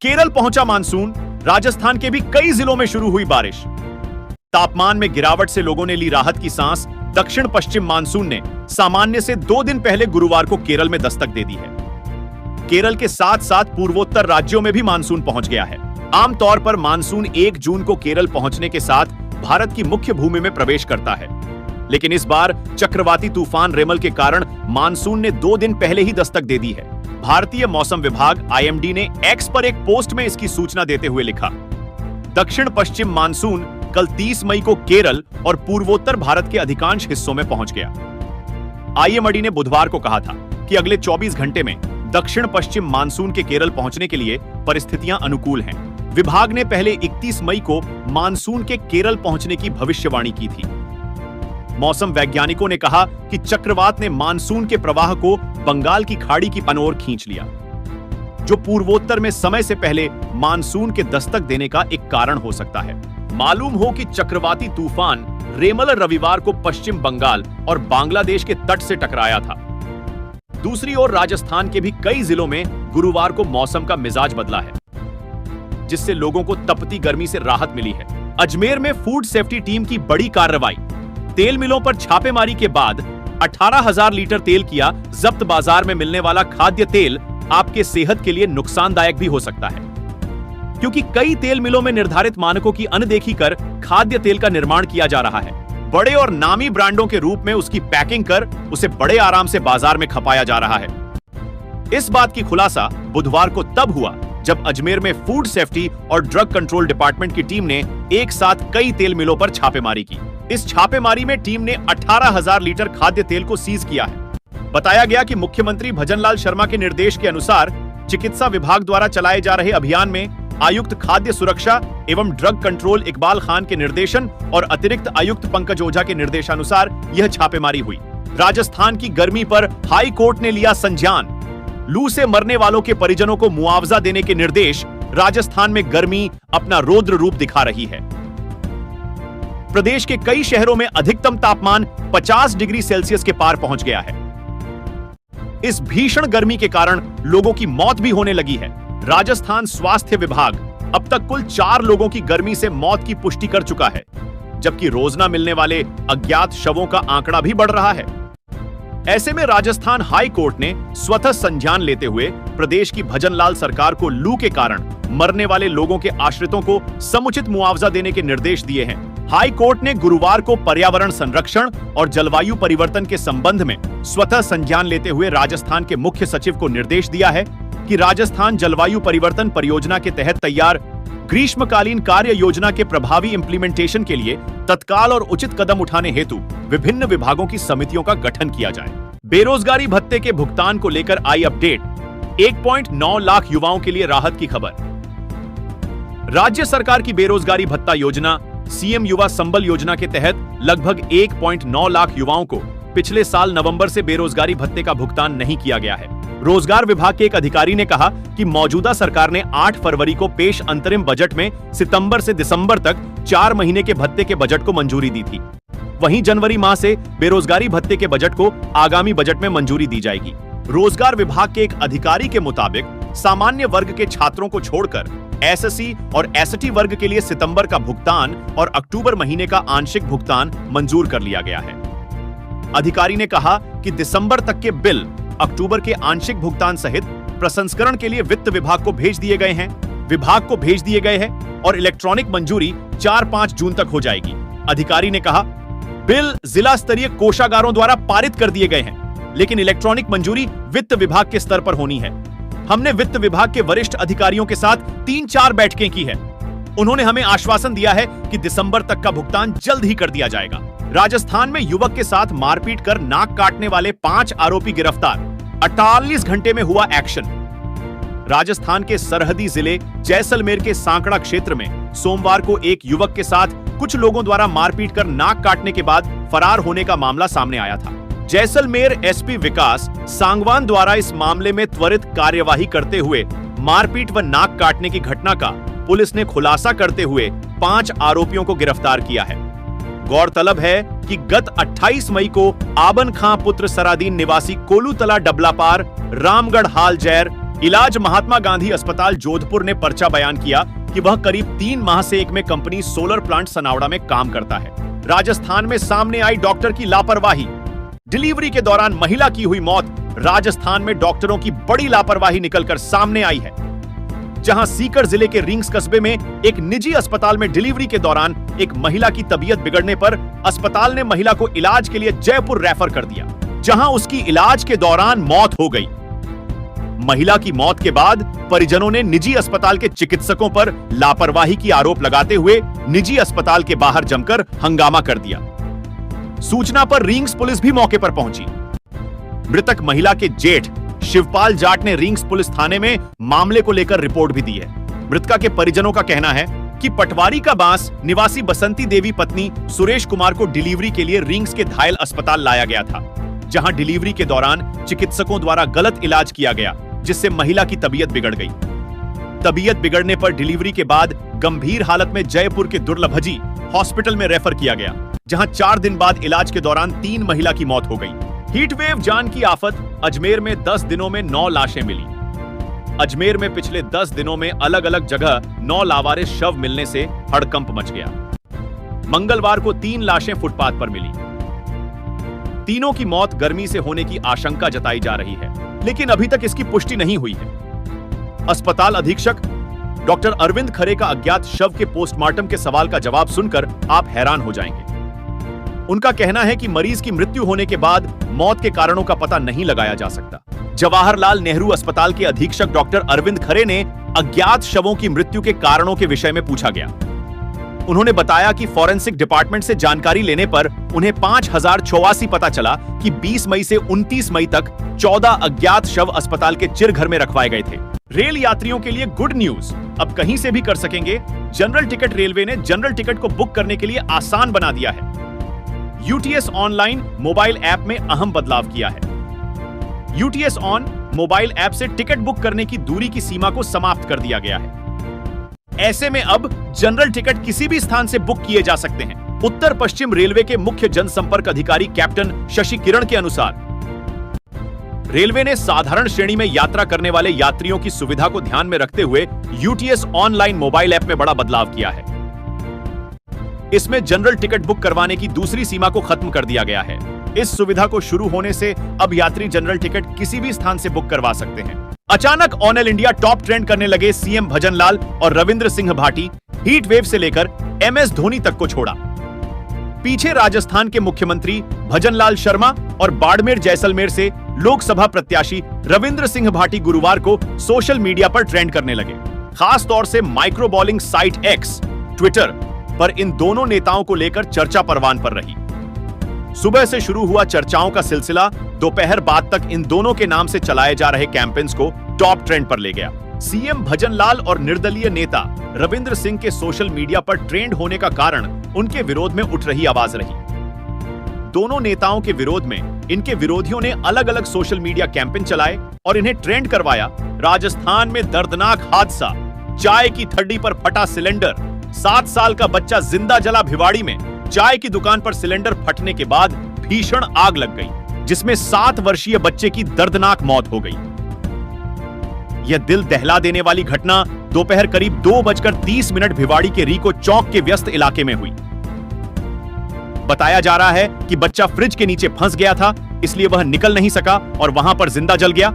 केरल पहुंचा मानसून, राजस्थान के भी कई जिलों में शुरू हुई बारिश। तापमान में गिरावट से लोगों ने ली राहत की सांस। दक्षिण पश्चिम मानसून ने सामान्य से 2 दिन पहले गुरुवार को केरल में दस्तक दे दी है। केरल के साथ साथ पूर्वोत्तर राज्यों में भी मानसून पहुंच गया है। आमतौर पर मानसून 1 जून को केरल पहुंचने के साथ भारत की मुख्य भूमि में प्रवेश करता है, लेकिन इस बार चक्रवाती तूफान रेमल के कारण मानसून ने 2 दिन पहले ही दस्तक दे दी है। भारतीय मौसम विभाग IMD ने एक्स पर एक पोस्ट में इसकी सूचना देते हुए लिखा, दक्षिण पश्चिम मानसून कल 30 मई को केरल और पूर्वोत्तर भारत के अधिकांश हिस्सों में पहुंच गया। IMD ने बुधवार को कहा था कि अगले 24 घंटे में दक्षिण पश्चिम मानसून के केरल पहुंचने के लिए परिस्थितियां अनुकूल हैं। विभाग ने पहले 31 मई को मानसून के केरल पहुंचने की भविष्यवाणी की थी। मौसम वैज्ञानिकों ने कहा कि चक्रवात ने मानसून के प्रवाह को बंगाल की खाड़ी की ओर खींच लिया, जो पूर्वोत्तर में समय से पहले मानसून के दस्तक देने का एक कारण हो सकता है। मालूम हो कि चक्रवाती तूफान रेमल रविवार को पश्चिम बंगाल और बांग्लादेश के तट से टकराया था। दूसरी ओर राजस्थान के भी कई जिलों में गुरुवार को मौसम का मिजाज बदला है, जिससे लोगों को तपती गर्मी से राहत मिली है। अजमेर में फूड सेफ्टी टीम की बड़ी कार्रवाई। तेल मिलों पर छापेमारी के बाद 18,000 लीटर तेल किया जब्त। बाजार में मिलने वाला खाद्य तेल आपके सेहत के लिए नुकसानदायक भी हो सकता है, क्योंकि कई तेल मिलों में निर्धारित मानकों की अनदेखी कर खाद्य तेल का निर्माण किया जा रहा है। बड़े और नामी ब्रांडों के रूप में उसकी पैकिंग कर उसे बड़े आराम से बाजार में खपाया जा रहा है। इस बात की खुलासा बुधवार को तब हुआ जब अजमेर में फूड सेफ्टी और ड्रग कंट्रोल डिपार्टमेंट की टीम ने एक साथ कई तेल मिलों पर छापेमारी की। इस छापेमारी में टीम ने 18,000 लीटर खाद्य तेल को सीज किया है। बताया गया कि मुख्यमंत्री भजनलाल शर्मा के निर्देश के अनुसार चिकित्सा विभाग द्वारा चलाए जा रहे अभियान में आयुक्त खाद्य सुरक्षा एवं ड्रग कंट्रोल इकबाल खान के निर्देशन और अतिरिक्त आयुक्त पंकज ओझा के निर्देशानुसार यह छापेमारी हुई। राजस्थान की गर्मी पर हाई कोर्ट ने लिया संज्ञान। लू से मरने वालों के परिजनों को मुआवजा देने के निर्देश। राजस्थान में गर्मी अपना रौद्र रूप दिखा रही है। प्रदेश के कई शहरों में अधिकतम तापमान 50 डिग्री सेल्सियस के पार पहुंच गया है। इस भीषण गर्मी के कारण लोगों की मौत भी होने लगी है। राजस्थान स्वास्थ्य विभाग अब तक कुल 4 लोगों की गर्मी से मौत की पुष्टि कर चुका है, जबकि रोजाना मिलने वाले अज्ञात शवों का आंकड़ा भी बढ़ रहा है। ऐसे में राजस्थान हाई कोर्ट ने स्वतः संज्ञान लेते हुए प्रदेश की भजनलाल सरकार को लू के कारण मरने वाले लोगों के आश्रितों को समुचित मुआवजा देने के निर्देश दिए हैं। हाई कोर्ट ने गुरुवार को पर्यावरण संरक्षण और जलवायु परिवर्तन के संबंध में स्वतः संज्ञान लेते हुए राजस्थान के मुख्य सचिव को निर्देश दिया है कि राजस्थान जलवायु परिवर्तन परियोजना के तहत तैयार ग्रीष्मकालीन कार्य योजना के प्रभावी इंप्लीमेंटेशन के लिए तत्काल और उचित कदम उठाने हेतु विभिन्न विभागों की समितियों का गठन किया जाए। बेरोजगारी भत्ते के भुगतान को लेकर आई अपडेट। 1.9 लाख युवाओं के लिए राहत की खबर। राज्य सरकार की बेरोजगारी भत्ता योजना CM युवा संबल योजना के तहत लगभग 1.9 लाख युवाओं को पिछले साल नवंबर से बेरोजगारी भत्ते का भुगतान नहीं किया गया है। रोजगार विभाग के एक अधिकारी ने कहा कि मौजूदा सरकार ने 8 फरवरी को पेश अंतरिम बजट में सितंबर से दिसंबर तक 4 महीने के भत्ते के बजट को मंजूरी दी थी। वहीं जनवरी माह से बेरोजगारी भत्ते के बजट को आगामी बजट में मंजूरी दी जाएगी। रोजगार विभाग के एक अधिकारी के मुताबिक सामान्य वर्ग के छात्रों को छोड़कर SSC और ST वर्ग के लिए सितंबर का भुगतान और अक्टूबर महीने का आंशिक भुगतान मंजूर कर लिया गया है। अधिकारी ने कहा कि दिसंबर तक के बिल अक्टूबर के आंशिक भुगतान सहित प्रसंस्करण के लिए वित्त विभाग को भेज दिए गए हैं और इलेक्ट्रॉनिक मंजूरी 4-5 जून तक हो जाएगी। अधिकारी ने कहा, बिल जिला स्तरीय कोषागारों द्वारा पारित कर दिए गए हैं, लेकिन इलेक्ट्रॉनिक मंजूरी वित्त विभाग के स्तर पर होनी है। हमने वित्त विभाग के वरिष्ठ अधिकारियों के साथ 3-4 बैठकें की है। उन्होंने हमें आश्वासन दिया है कि दिसंबर तक का भुगतान जल्द ही कर दिया जाएगा। राजस्थान में युवक के साथ मारपीट कर नाक काटने वाले 5 आरोपी गिरफ्तार। 48 घंटे में हुआ एक्शन। राजस्थान के सरहदी जिले जैसलमेर के सांकड़ा क्षेत्र में सोमवार को एक युवक के साथ कुछ लोगों द्वारा मारपीट कर नाक काटने के बाद फरार होने का मामला सामने आया था। जैसलमेर SP विकास सांगवान द्वारा इस मामले में त्वरित कार्यवाही करते हुए मारपीट व नाक काटने की घटना का पुलिस ने खुलासा करते हुए 5 आरोपियों को गिरफ्तार किया है। गौरतलब है कि गत 28 मई को आबन खां पुत्र सरादीन निवासी कोलूतला डबलापार रामगढ़ हाल जैर इलाज महात्मा गांधी अस्पताल जोधपुर ने पर्चा बयान किया कि वह करीब 3 माह से एक में कंपनी सोलर प्लांट सनावड़ा में काम करता है। राजस्थान में सामने आई डॉक्टर की लापरवाही। डिलीवरी के दौरान महिला की हुई मौत। राजस्थान में डॉक्टरों की बड़ी लापरवाही निकलकर सामने आई है। जहां सीकर जिले के रिंग्स कस्बे में एक निजी अस्पताल में डिलीवरी के दौरान एक महिला की तबीयत बिगड़ने पर अस्पताल ने महिला को इलाज के लिए जयपुर रेफर कर दिया, जहां उसकी इलाज के दौरान मौत हो गई। महिला की मौत के बाद परिजनों ने निजी अस्पताल के चिकित्सकों पर लापरवाही की आरोप लगाते हुए निजी अस्पताल के बाहर जमकर हंगामा कर दिया। सूचना पर रिंग्स पुलिस भी मौके पर पहुंची। मृतक महिला के जेठ शिवपाल जाट ने रिंग्स पुलिस थाने में मामले को लेकर रिपोर्ट भी दी है। मृतका के परिजनों का कहना है कि पटवारी का बांस निवासी बसंती देवी पत्नी सुरेश कुमार को डिलीवरी के लिए रिंग्स के घायल अस्पताल लाया गया था, जहां डिलीवरी के दौरान चिकित्सकों द्वारा गलत इलाज किया गया, जिससे महिला की तबीयत बिगड़ गई। तबीयत बिगड़ने पर डिलीवरी के बाद गंभीर हालत में जयपुर के दुर्लभजी हॉस्पिटल में रेफर किया गया, जहां 4 दिन बाद इलाज के दौरान 3 महिला की मौत हो गई। हीट वेव जान की आफत। अजमेर में 10 दिनों में 9 लाशें मिली। अजमेर में पिछले 10 दिनों में अलग अलग जगह 9 लावारिस शव मिलने से हड़कंप मच गया। मंगलवार को 3 लाशें फुटपाथ पर मिली। तीनों की मौत गर्मी से होने की आशंका जताई जा रही है, लेकिन अभी तक इसकी पुष्टि नहीं हुई है। अस्पताल अधीक्षक डॉक्टर अरविंद खरे का अज्ञात शव के पोस्टमार्टम के सवाल का जवाब सुनकर आप हैरान हो जाएंगे। उनका कहना है कि मरीज की मृत्यु होने के बाद मौत के कारणों का पता नहीं लगाया जा सकता। जवाहरलाल नेहरू अस्पताल के अधीक्षक डॉक्टर अरविंद खरे ने अज्ञात शवों की मृत्यु के कारणों के विषय में पूछा गया। उन्होंने बताया कि फॉरेंसिक डिपार्टमेंट से जानकारी लेने पर उन्हें 5084 पता चला कि 20 मई से 29 मई तक 14 अज्ञात शव अस्पताल के चिरघर में रखवाए गए थे। रेल यात्रियों के लिए गुड न्यूज, अब कहीं से भी कर सकेंगे। जनरल टिकट रेलवे ने जनरल टिकट को बुक करने के लिए आसान बना दिया है। यूटीएस ऑनलाइन मोबाइल ऐप में अहम बदलाव किया है। यूटीएस ऑन मोबाइल ऐप से टिकट बुक करने की दूरी की सीमा को समाप्त कर दिया गया है। ऐसे में अब जनरल टिकट किसी भी स्थान से बुक किए जा सकते हैं। उत्तर पश्चिम रेलवे के मुख्य जनसंपर्क अधिकारी कैप्टन शशि किरण के अनुसार रेलवे ने साधारण श्रेणी में यात्रा करने वाले यात्रियों की सुविधा को ध्यान में रखते हुए यूटीएस ऑनलाइन मोबाइल ऐप में बड़ा बदलाव किया है। इसमें जनरल टिकट बुक करवाने की दूसरी सीमा को खत्म कर दिया गया है। इस सुविधा को शुरू होने से अब यात्री जनरल टिकट किसी भी स्थान से बुक करवा सकते हैं। अचानक ऑल इंडिया टॉप ट्रेंड करने लगे सीएम भजनलाल और रविंद्र सिंह भाटी। हीट वेव से लेकर एमएस धोनी तक को छोड़ा। पीछे राजस्थान के मुख्यमंत्री भजनलाल शर्मा और बाड़मेर जैसलमेर से लोकसभा प्रत्याशी रविंद्र सिंह भाटी गुरुवार को सोशल मीडिया पर ट्रेंड करने लगे। खास तौर से micro bowling site x Twitter पर इन दोनों नेताओं को लेकर चर्चा परवान पर रही। सुबह से शुरू हुआ चर्चाओं का सिलसिला दोपहर बाद तक इन दोनों के नाम से चलाए जा रहे कैंपेन्स को टॉप ट्रेंड पर ले गया। सीएम भजनलाल और निर्दलीय नेता रविंद्र सिंह के सोशल मीडिया पर ट्रेंड होने का कारण उनके विरोध में उठ रही आवाज रही। दोनों नेताओं के विरोध में इनके विरोधियों ने अलग अलग सोशल मीडिया कैंपेन चलाए और इन्हें ट्रेंड करवाया। राजस्थान में दर्दनाक हादसा, चाय की थड्डी पर फटा सिलेंडर। 7 साल का बच्चा जिंदा जला भिवाड़ी में। चाय की दुकान पर सिलेंडर फटने के बाद भीषण आग लग गई, जिसमें 7 वर्षीय बच्चे की दर्दनाक मौत हो गई। यह दिल दहला देने वाली घटना दोपहर करीब 2:30 भिवाड़ी के रीको चौक के व्यस्त इलाके में हुई। बताया जा रहा है कि बच्चा फ्रिज के नीचे फंस गया था, इसलिए वह निकल नहीं सका और वहां पर जिंदा जल गया।